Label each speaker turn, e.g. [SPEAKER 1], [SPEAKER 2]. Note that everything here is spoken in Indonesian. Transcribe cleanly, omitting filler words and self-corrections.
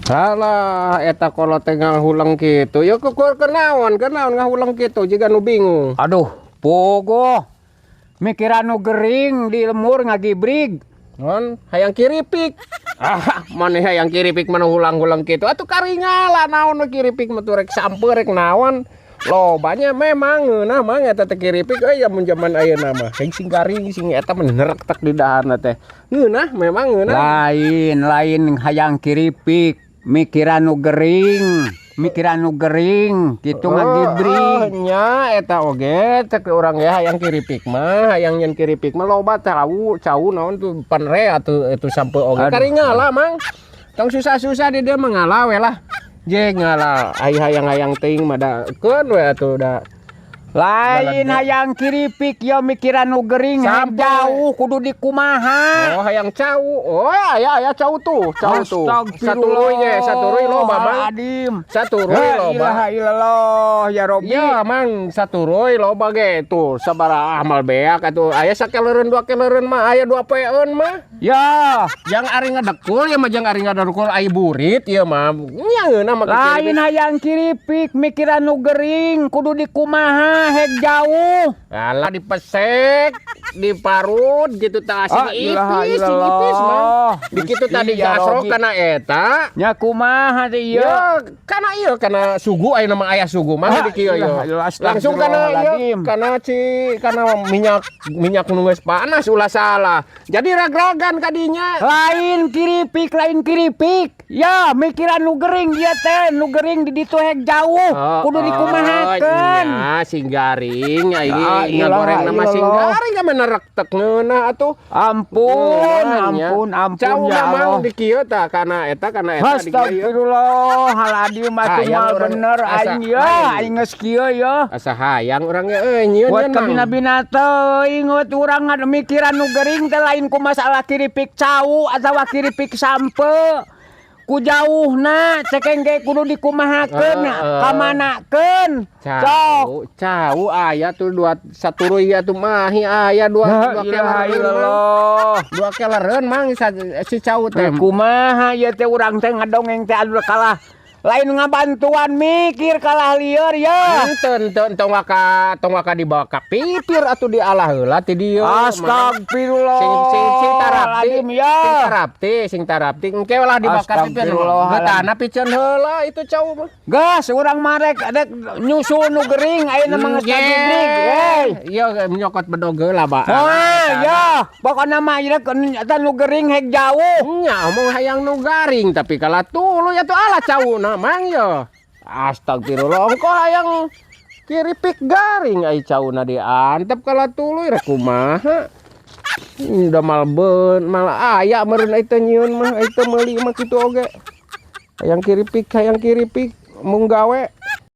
[SPEAKER 1] Halah eta kalau tengah hulang gitu ya kenaon ngahulang gitu jika nu bingung.
[SPEAKER 2] Aduh, pogo. Mikiran nu gering di lemur ngagibrig.
[SPEAKER 1] Non hayang kiripik. Maneh hayang kiripik mana hulang-hulang gitu. Atuh karingala naon nu kiripik mah rek samper rek naon. Lobanya memang ngeunah mah eta teh kiripik aya mun jaman ayeuna mah. Sing garing sing eta mah nerektek di daharna teh. Ngeunah memang ngeunah.
[SPEAKER 2] Lain hayang kiripik. Mikiran nu gering gitu ngagibrig.
[SPEAKER 1] Nya eta oge cek urang ya hayang kiripik mah loba cau naon tuh panre atuh itu sampe oge karingala mang tong susah-susah di dia mengalah we lah jeung ngalah hayang teuing mah da keun we atuh da
[SPEAKER 2] lain hayang kiripik ya mikiran nu gering jauh kudu dikumaha.
[SPEAKER 1] Oh hayang cau. Oh aya cau tuh. Saturuy loba mang. Saturuy loba.
[SPEAKER 2] Ilallah ya Robbi.
[SPEAKER 1] Ya mang saturuy loba ge tuh sabaraha amal beak atuh aya sakeleureun 2 keleureun mah aya 2 peeun mah.
[SPEAKER 2] Ya,
[SPEAKER 1] jang ari ngadekul ya mah jang ari ngadekul ai burit ieu mah. Nya ngeunah mah
[SPEAKER 2] lain hayang kiripik mikiran nu gering kudu dikumaha. Hek jauh.
[SPEAKER 1] Alah dipesek, diparut gitu tah sing ipis mah. Dikitu tadi gasrok kana eta.
[SPEAKER 2] Nya kumaha teh ieu?
[SPEAKER 1] Ya kana ieu kana sugu aya nama aya sugu mah di kieu yo. Langsung kana ieu kana minyak nu geus panas ulah salah. Jadi ragragan kadinya.
[SPEAKER 2] Lain kiripik. Ya mikiran nu gering dia teh, nu gering di ditu hek jauh. Kudu dikumahakeun.
[SPEAKER 1] Ya sing garing aing ngagoreng nama sing garing ka menerektek ngeunah atuh.
[SPEAKER 2] Ampun
[SPEAKER 1] cau
[SPEAKER 2] ya
[SPEAKER 1] memang di kieu tah kana eta di kieu.
[SPEAKER 2] Astagfirullahaladzim atuh mal bener aing geus kieu ya.
[SPEAKER 1] Asa hayang urang ge nyieun
[SPEAKER 2] buat kabina-bina teuing urang mikiran nu gering teh lain ku masalah kiripik cau atawa kiripik sampe. Ku jauhna cekeng ge kudu dikumahakeun kamanakeun.
[SPEAKER 1] Cau aya tuh 2 saturuy atuh mah aya 2 keleureun mang si cau teh.
[SPEAKER 2] Kumaha ieu teh urang teh ngadongeng teh anu kalah lain ngabantuan mikir kalah lieur ya.
[SPEAKER 1] Henteu tong waka dibawa ka pipir atuh dialah heula ti dieu.
[SPEAKER 2] Astagfirullah.
[SPEAKER 1] Sing tarapti engke lah dibawa ka pipir. Geutana piceun heula itu cau mah.
[SPEAKER 2] Gas urang marek adek nyusul nu gering ayeuna mah geus ngagibrig.
[SPEAKER 1] Ieu nyokot bedog heula ba.
[SPEAKER 2] Ya, pokona mah ieu eta nu gering hek jauh.
[SPEAKER 1] Nya omong hayang nu garing tapi kala tuluy atuh alah cauna mang yo. Astagfirullah engko hayang kiripik garing ai cauna diantep kala tuluy rek kumaha. Udah mal aya meureun eta nyieun mah eta meuli mah kitu oge. Hayang kiripik mung gawe.